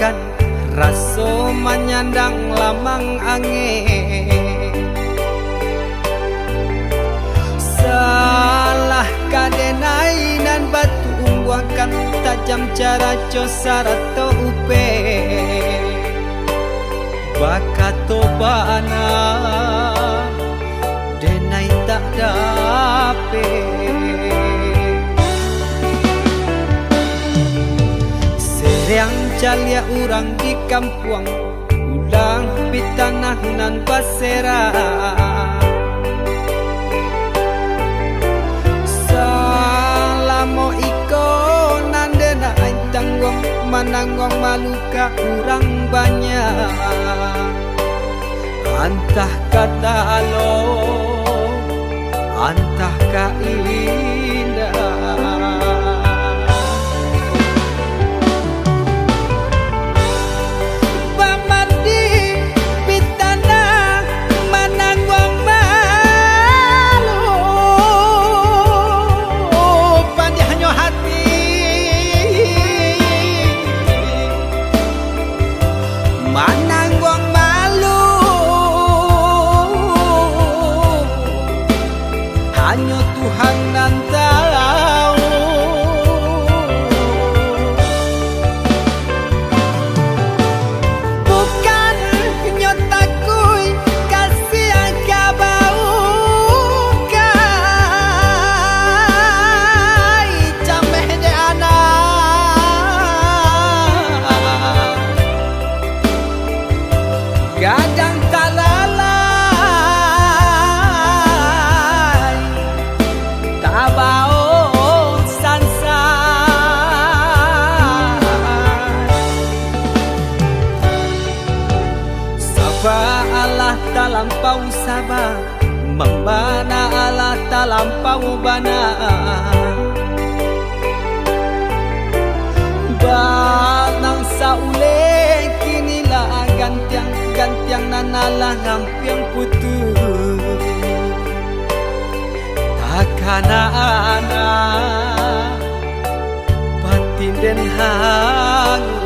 buahkan raso menyandang lamang angin. Salah kadenai nan batu umbuakan tajam cara cosara to upe bakato bana denai tak dape. Seriang calia urang di kampung ulang pitanah nan basera. Salamo iko nandena tanggung mananggong maluka urang banyak. Antah kata alo, antah ka indah. Hanya Tuhan yang tahu. Bukan nyotakui kasih agak bau kai cameh de anak gadang talala tabao sansa. Sabah Allah talampau sabah, membana Allah talampau bana. Banang saule kinilah gantiang nanalah ngampiang putus. Takana anak batin den hangu.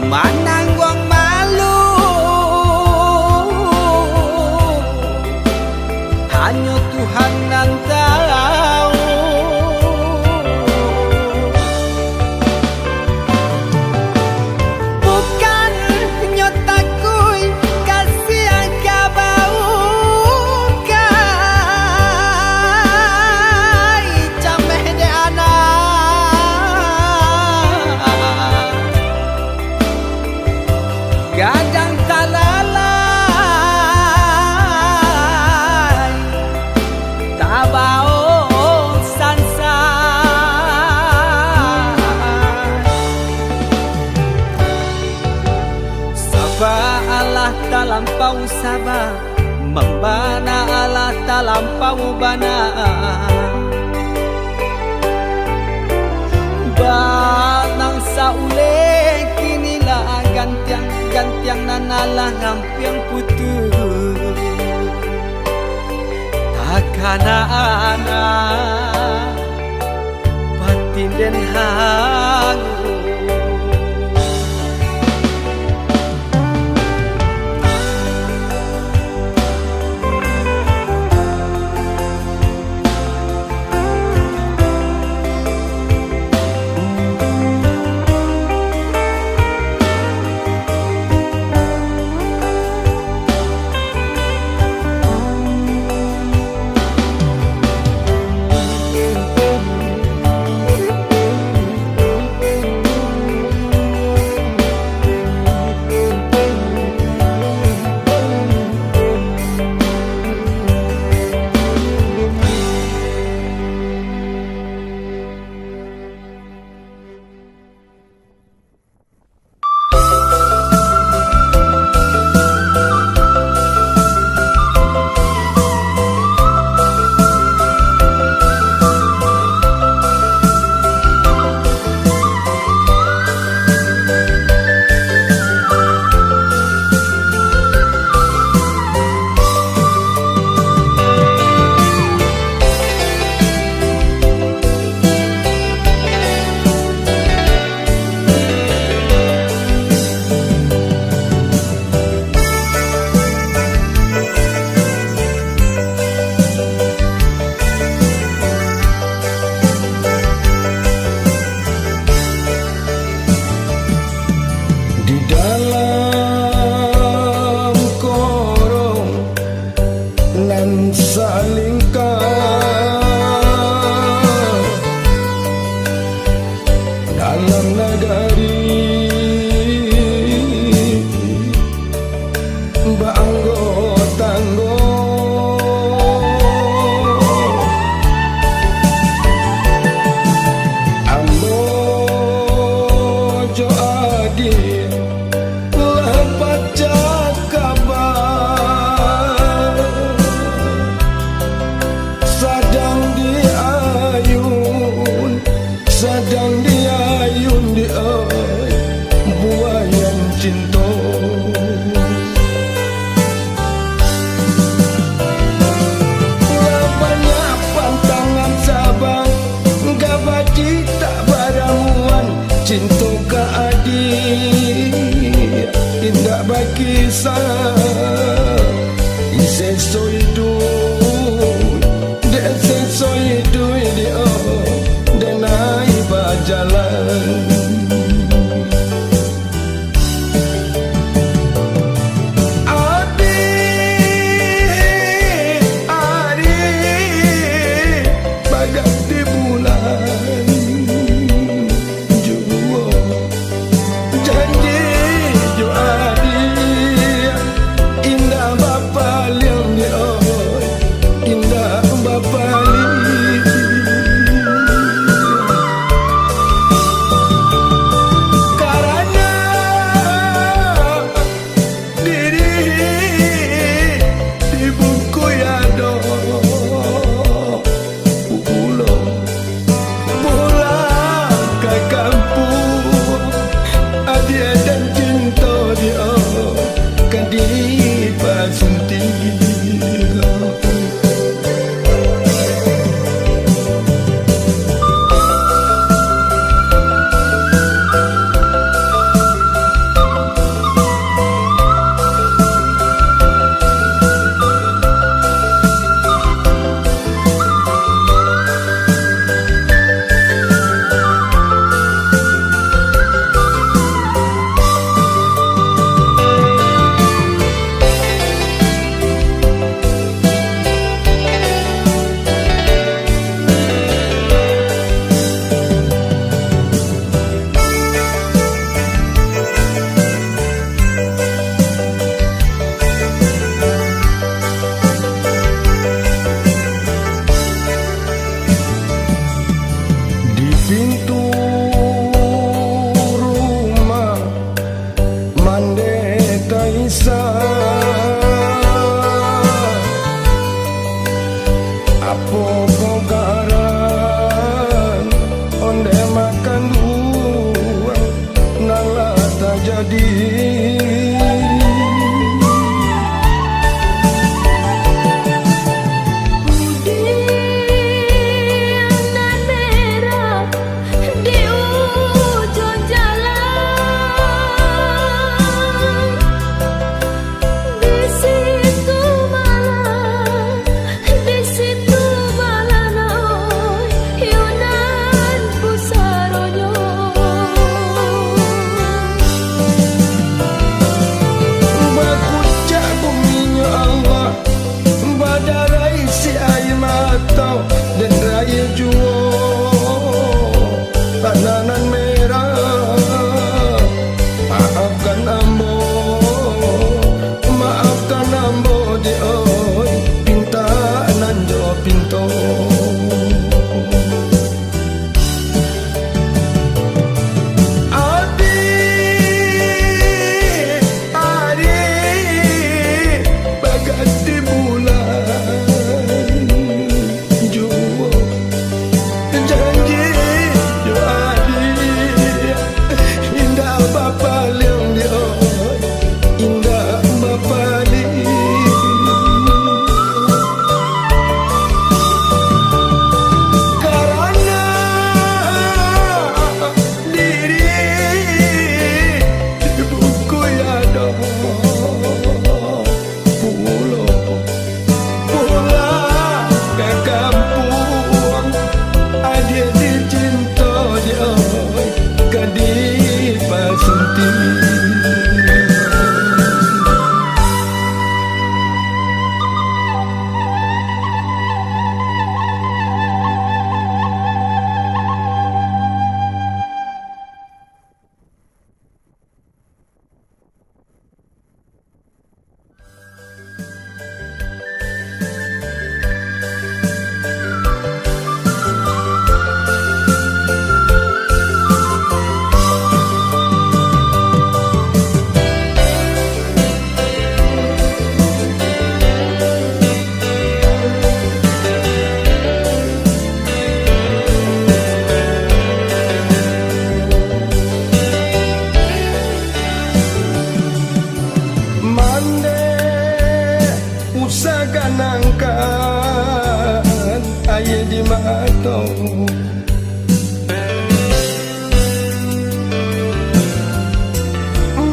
Mananggong malu hanya Tuhan yang tahu. Bukan nyotakui kasih agak bau kai cameh de anak gadang talalay tabao sansa. Sabah Allah talampau sabah, membana Allah talampau bana. Banang saule kinilah gantiang nanalah ngampiang putus. Takana anak batin den hangu.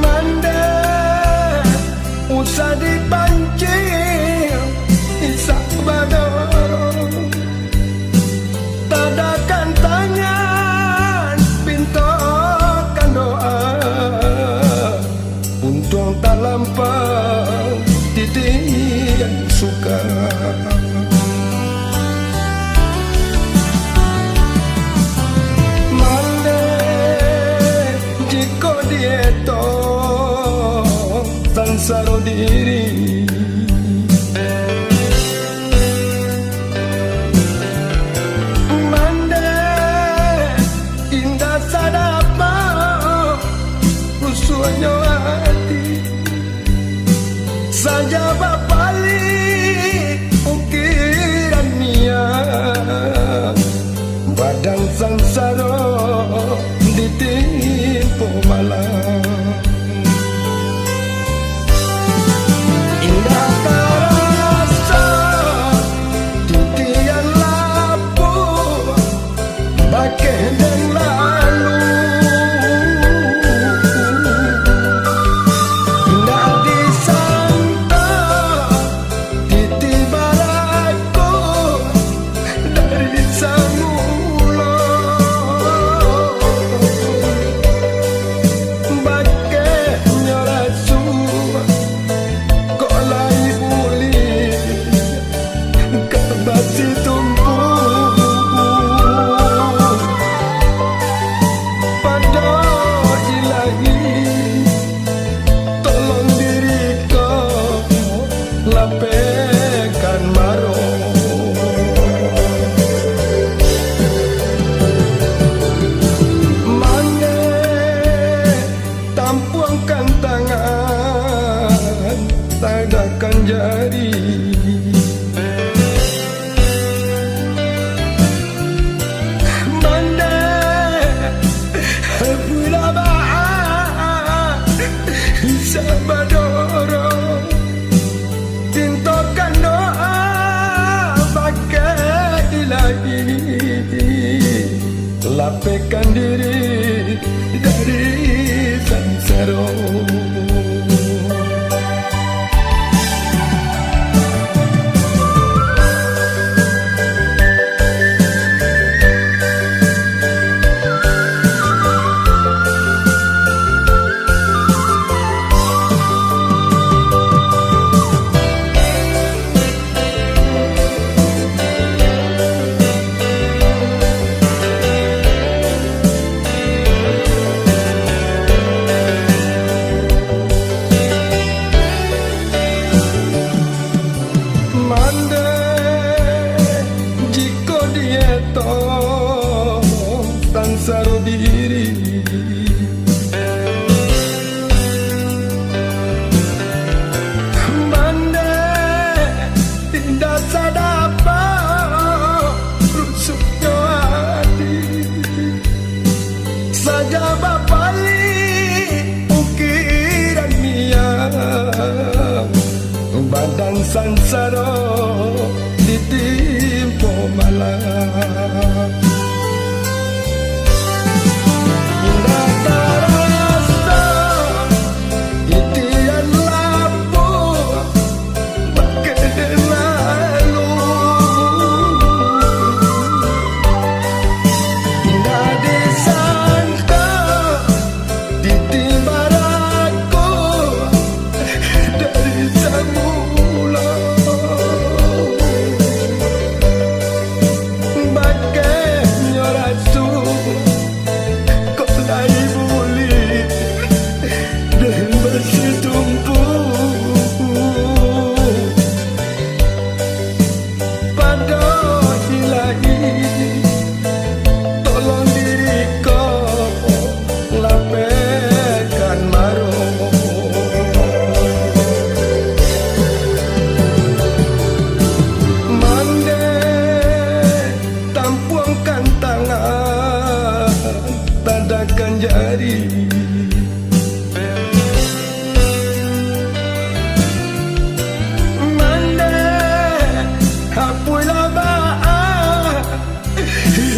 Manda usah dipancing diri. Mande indah sadapa usunya hati saja bapali ukiran niat badan sansara ditimpo malam. Indah terasa titian lapu bagai dan lalu. Indah disangka titi baraku dari semula. Bagai nyorasu kok lai buli kebasi tumpu pada ilahi tolong diriku lapekan maro. Mane tampuangkan tangan tadakan jari. Mane pula ba'a sabadoro tintokan doa bagai ilahi lapekan diri dari sansaro. Mande jika dia toh tansaro diri. Mande tidak sadapa rusuknya hati saja bapali ukiran niat badan sansara ditimpo malam. Indah terasa titian lapu bagai lalu. Indah disangka titi baraku dari semula. Bagai nyorasu kok lai buli dan bersetumpu pada ilahi tolong diriku lapekan maro. Mande tampuangkan tangan tadakan jari. Mande hapulah ba'a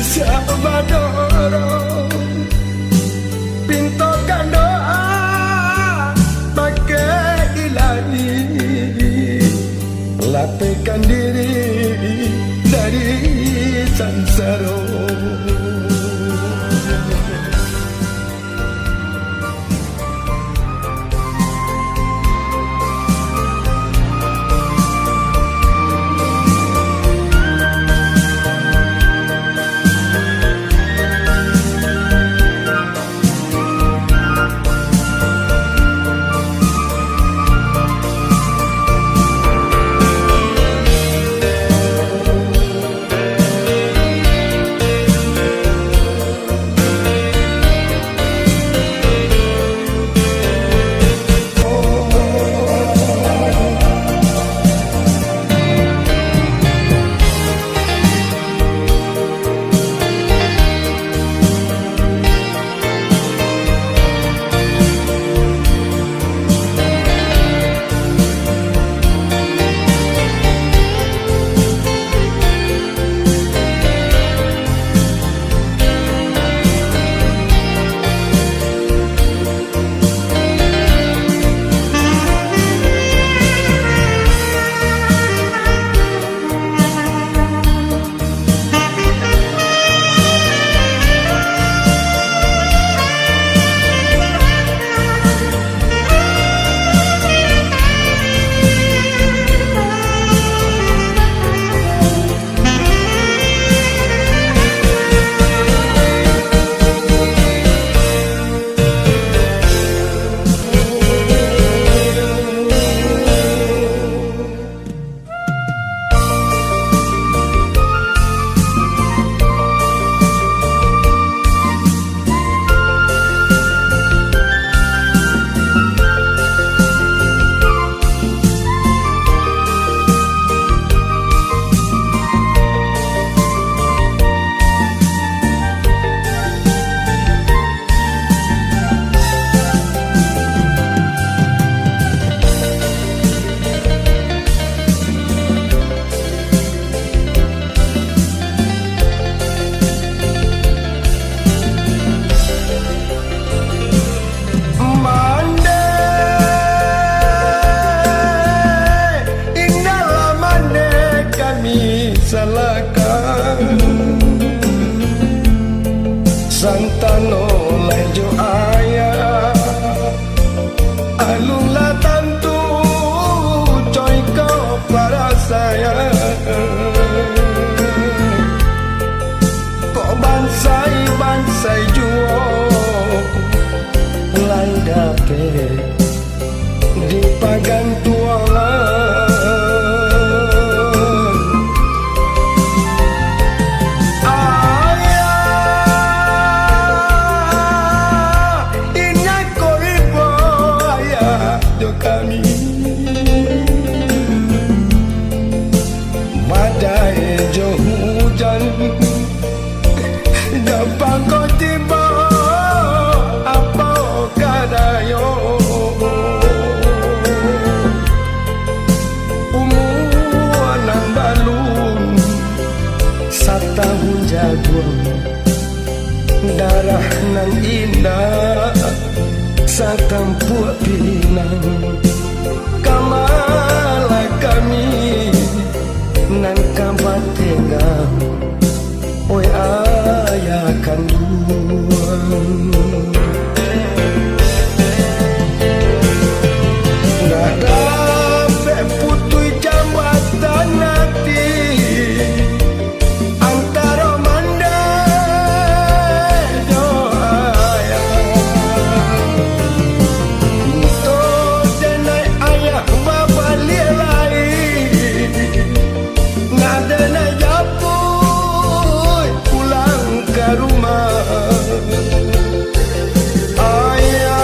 sabadoro pintokan doa bagai ilahi lapekan diri dari sansaro. kok bansai juo lain dapet di pagantuangan. Kami badai jo hujan dapat kau tiba apa kadayo umur nan balun satahun jagung darah nan indah satampu pinang kamala kami nan kabatengang oi ayah kandung nada putui jambatan hati antara manda doa bapa lelai nada na japoy pulang ke rumah ayah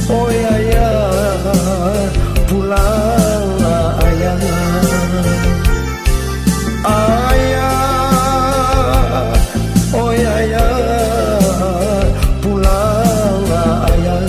oh ayah pulang ayah ayah oh ayah pulang ayah.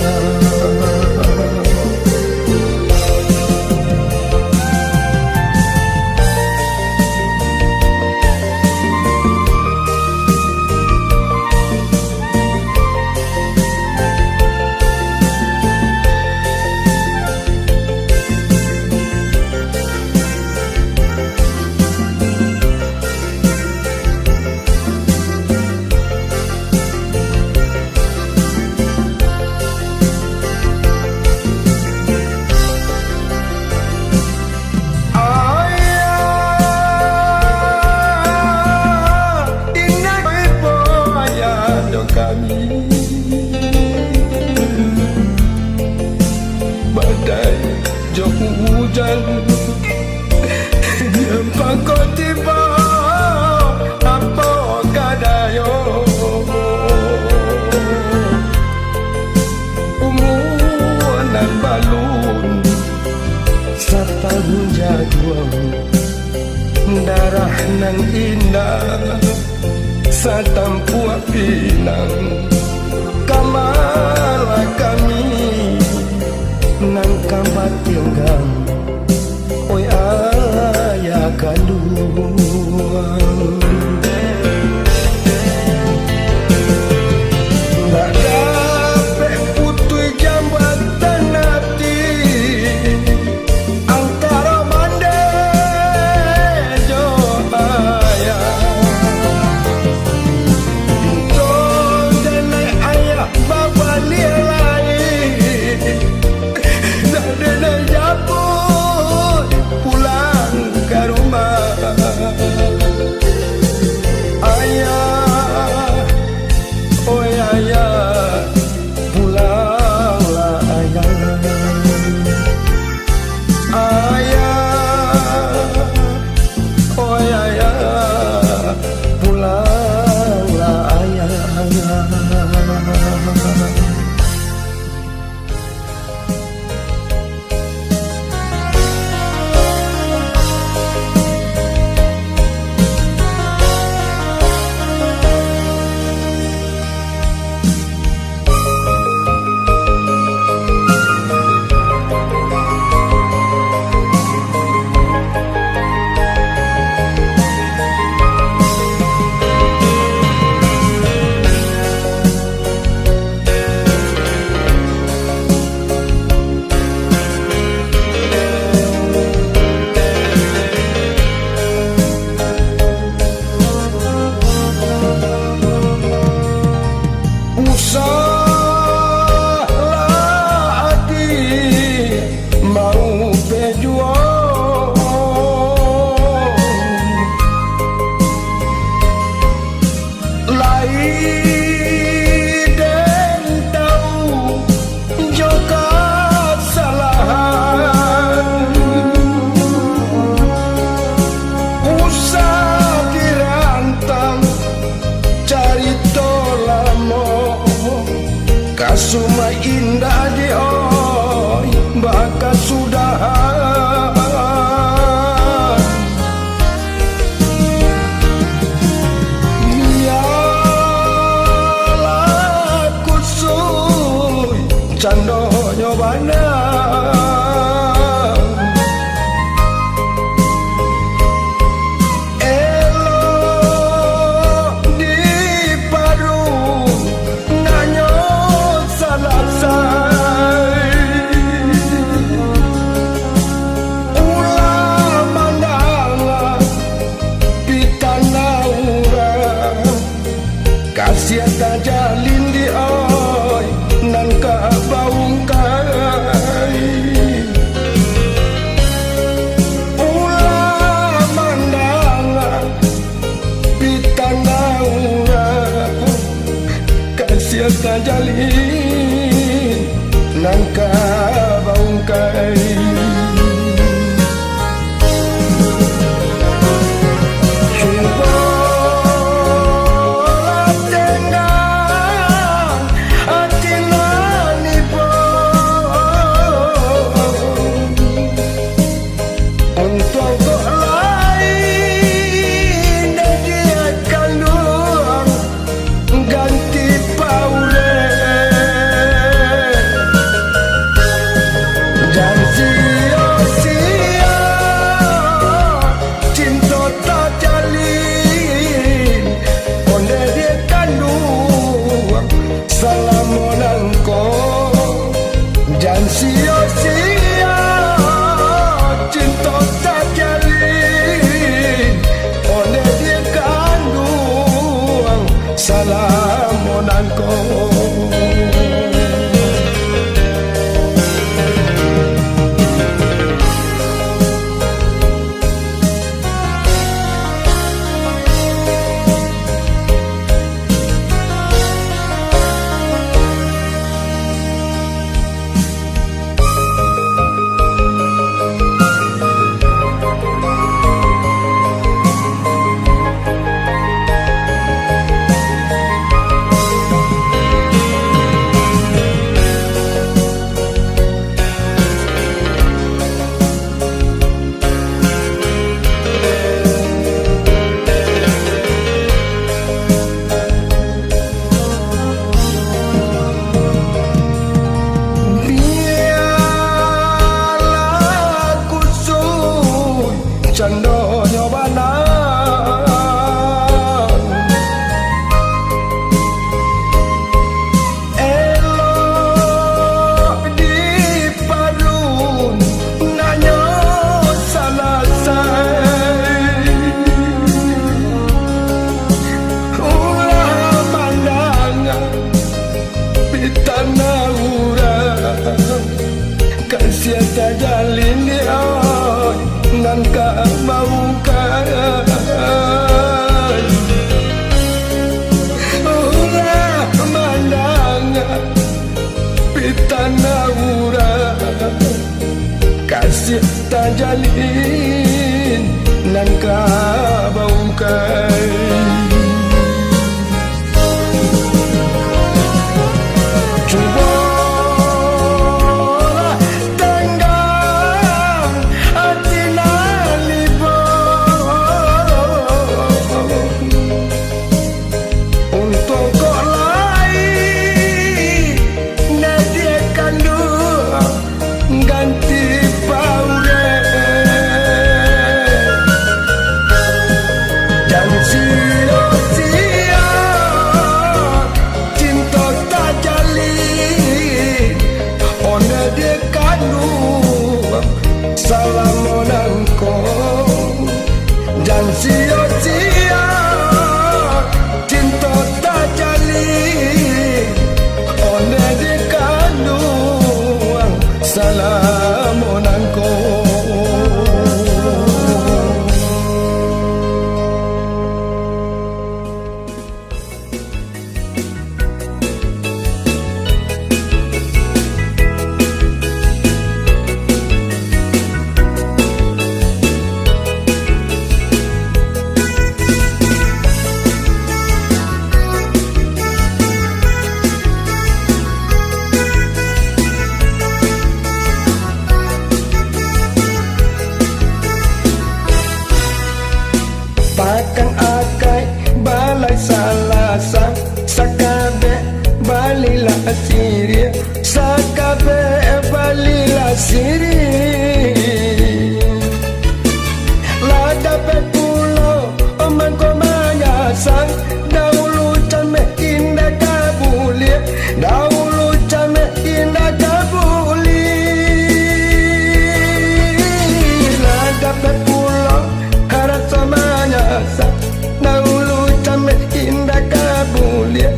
Kami badai jo hujan jempang kau tiba apa kadayo umur nan balun satahun jagung darah nan indah satampu pinang kamala kami nan kabatinggang oi ayah kandung nggak dapet putui jambatan hati antara mande jo ayah bapa lelai nada na japoy kasih tak jalin di oi nan ka baung kai ulah mandangan pitana ura kasih tak jalin nan ka baung kai sia-sia cinta tak jalin oleh dia kandung salam monanko candonyo banang elok di padun nanyo salasai ulah mandangan pitana urang kasih tak jalin dia nan ka mau kai ulah mandangan pitana urang kasih tak jalin nan ka mau kai salam monanko dan sia-sia cinta tak jalin oleh dikandung salam monanko Pakang akai balai salasa sakabe balila siri sakabe balila siri lada pepulo oman komanya sang dahulu came indah kabulir dahulu came indah kabulir lada pepulo harap samanya dahulu came indah kabulir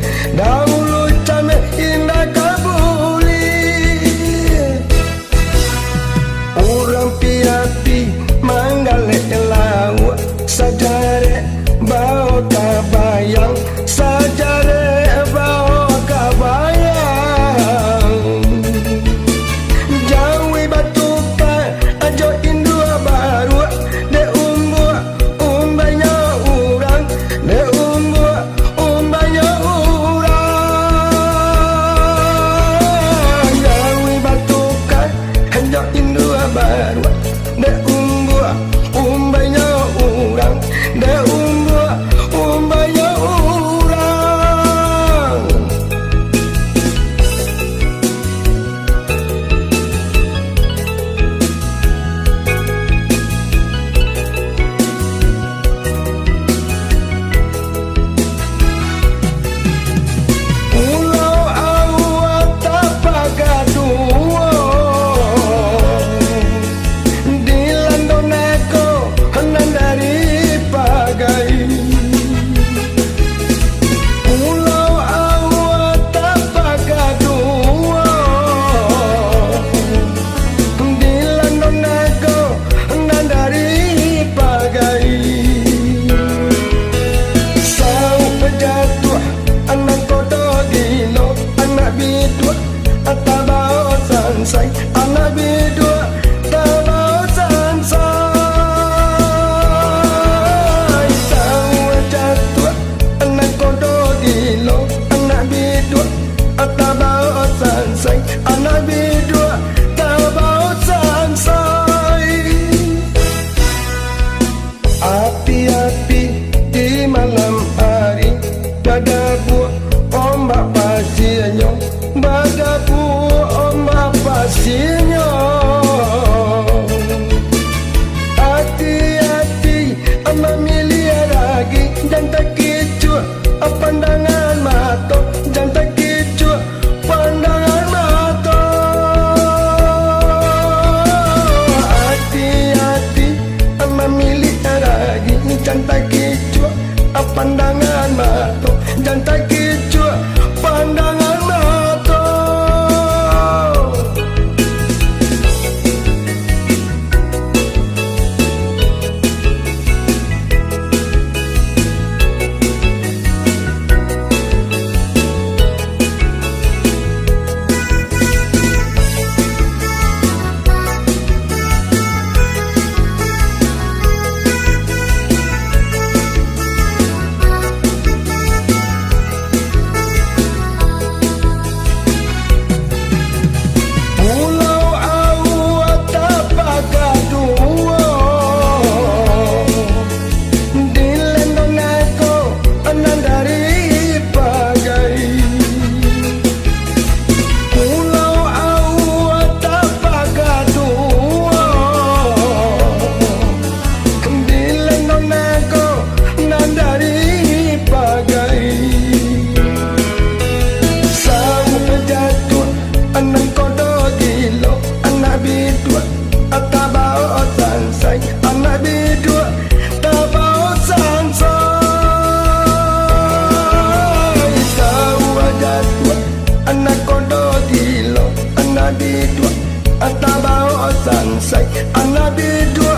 anak bidua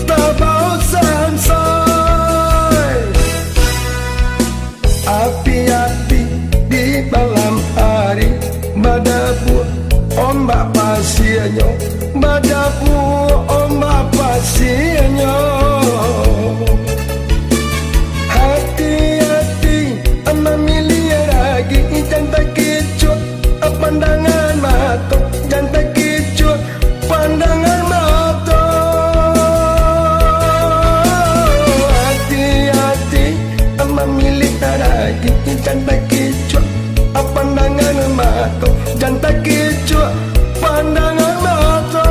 tabau sansai. Api-api di malam hari, badabu ombak pasirnya, badabu ombak pasirnya. Hati-hati memilih lagi, dan tak kecut pandangan mata, dan tak kecut pandangan mata. Hati-hati memilih lagi, dan tak kecut pandangan mata, dan tak kecut pandangan mata.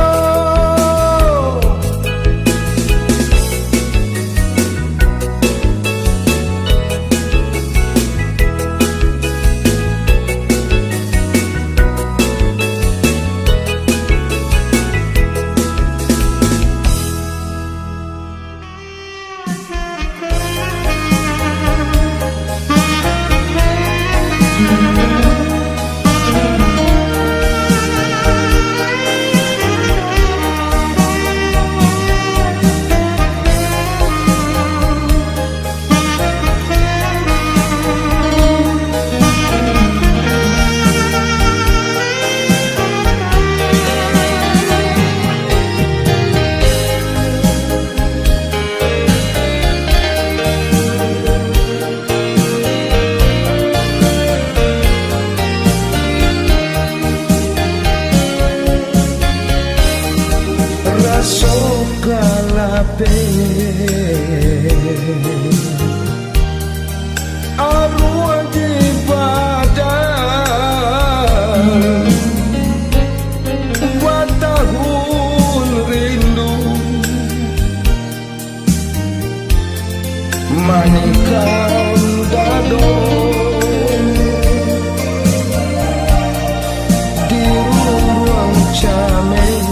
Sokalape arwah di badan buat tahun rindu manikan dado di ruang camer.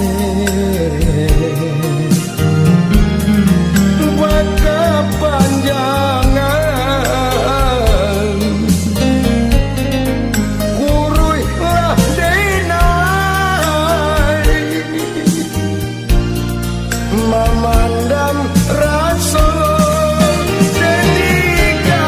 Memandang rasa ketika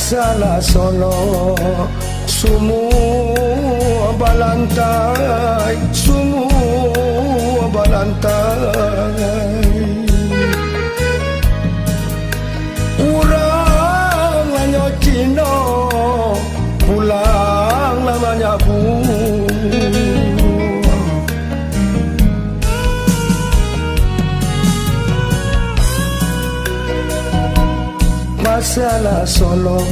masalah Solo semua balantai, semua balantai. Urang hanya Cino, pulang namanya Bu. Masalah Solo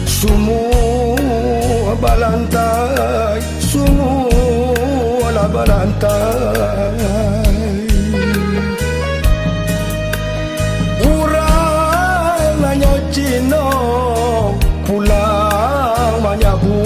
semua balantai, semua lah balantai. Urang hanya Cino, pulang banyak Bu.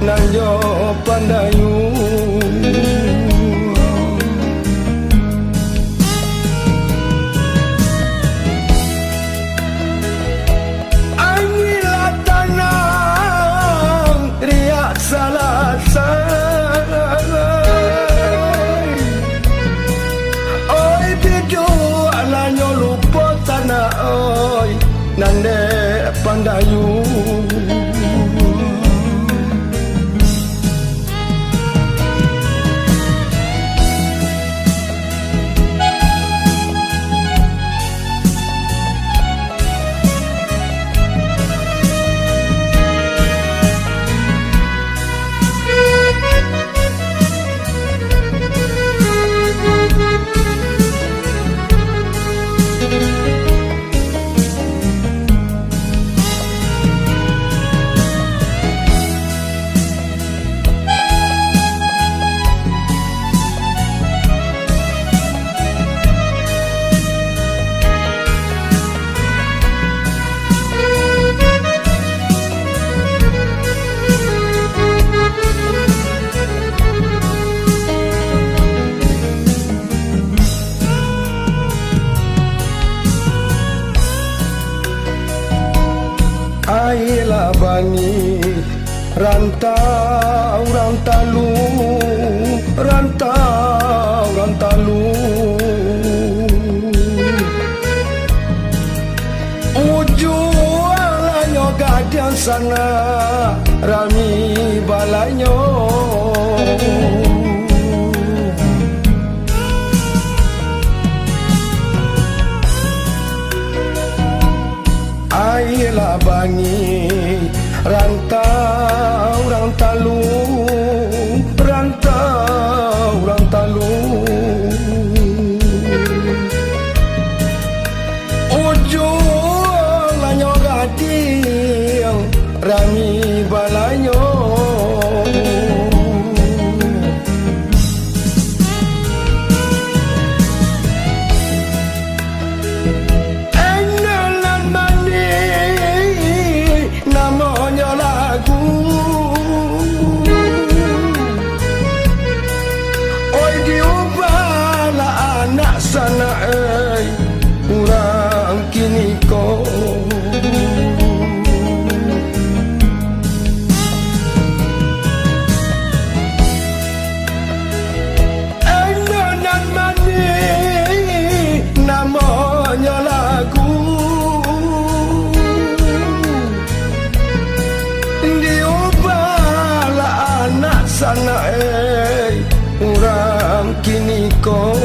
Nanyo pandayu Angilah tanang riak salasai. Oi bidu nanyo lupa tanah oi nande pandayu. Ailah bani rantau rantalu, rantau rantalu. Ujuannya gadian sana rami balanyo. Ailah bani rantau rantalu, rantau rantalu. Ujung gading rami balanyo. Sana urang kini ko Enonan mani namanya lagu diubahlah anak sana urang kini ko.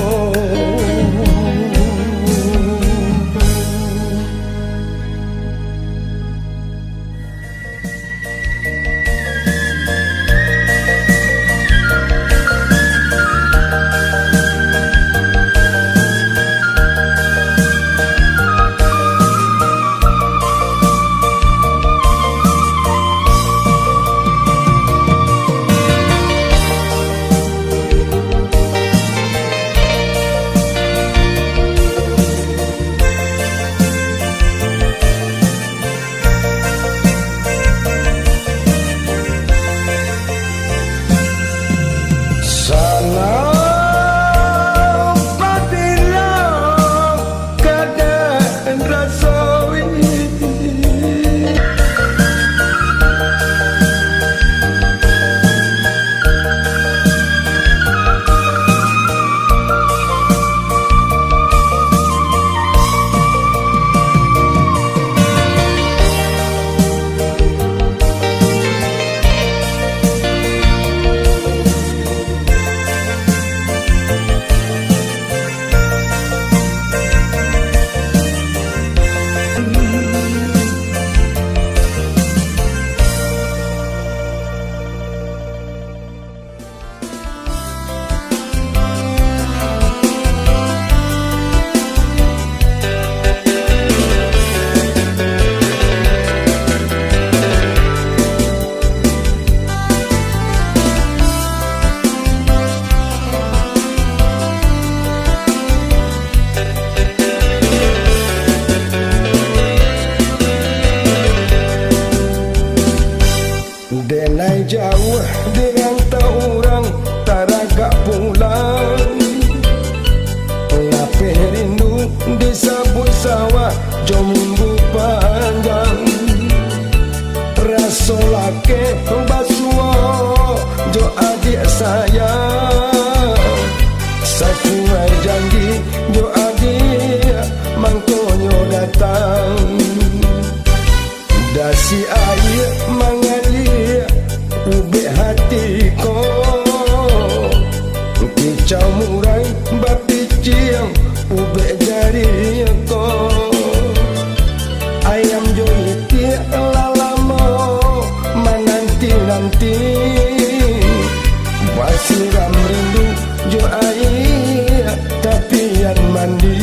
jo minggu panjang raso lake basuo jo adik saya sesuai janji jo adik mangkonyo datang dasi air mengalir ube hatiku kicau murai bapiciang ube jariku ayam joiti lalamo menanti-nanti basiram rindu jo air tapian mandi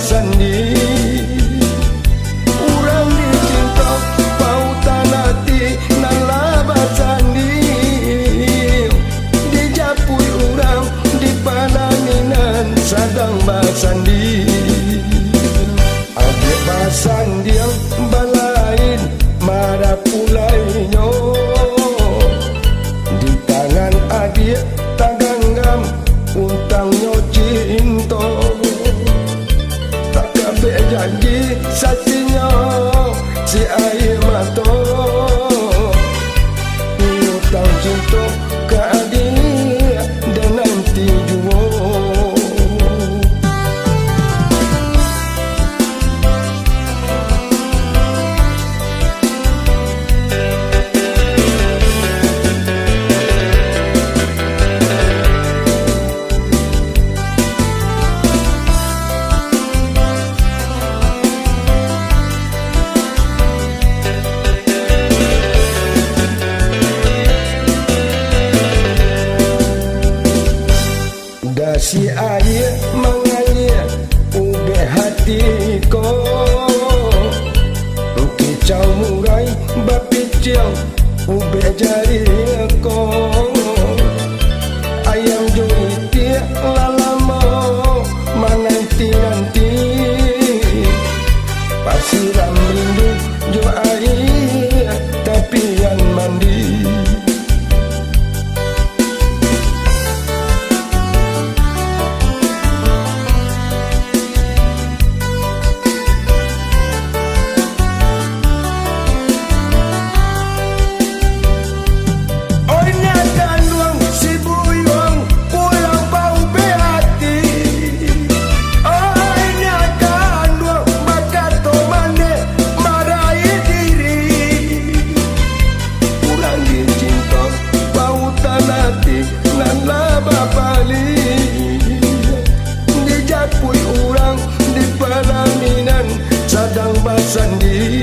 sandi urang dicinta pautan hati nan laba sandi dijapui urang di panaminan sadang basandi adik basandi yang balain marah pulainyo di tangan adik taganggam untangnya cinta janji saksinya si air mata utang cinta ke adik dan nanti jua si air mengalir ube hatiku kicau murai bapiciang ube jariku ayam joiti lalamo menanti-nanti pasiram rindu jo air tapian mandi dijapui urang di pelaminan sadang basandi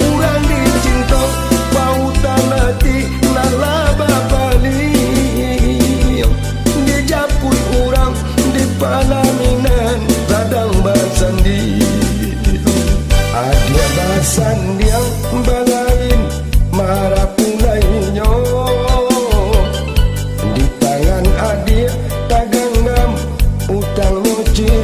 urang dicinta pautan hati nan laba bali dijapui urang di pelaminan sadang basandi adia basandi yang balain marah pulainyo di tangan adik taganggam utang nyuci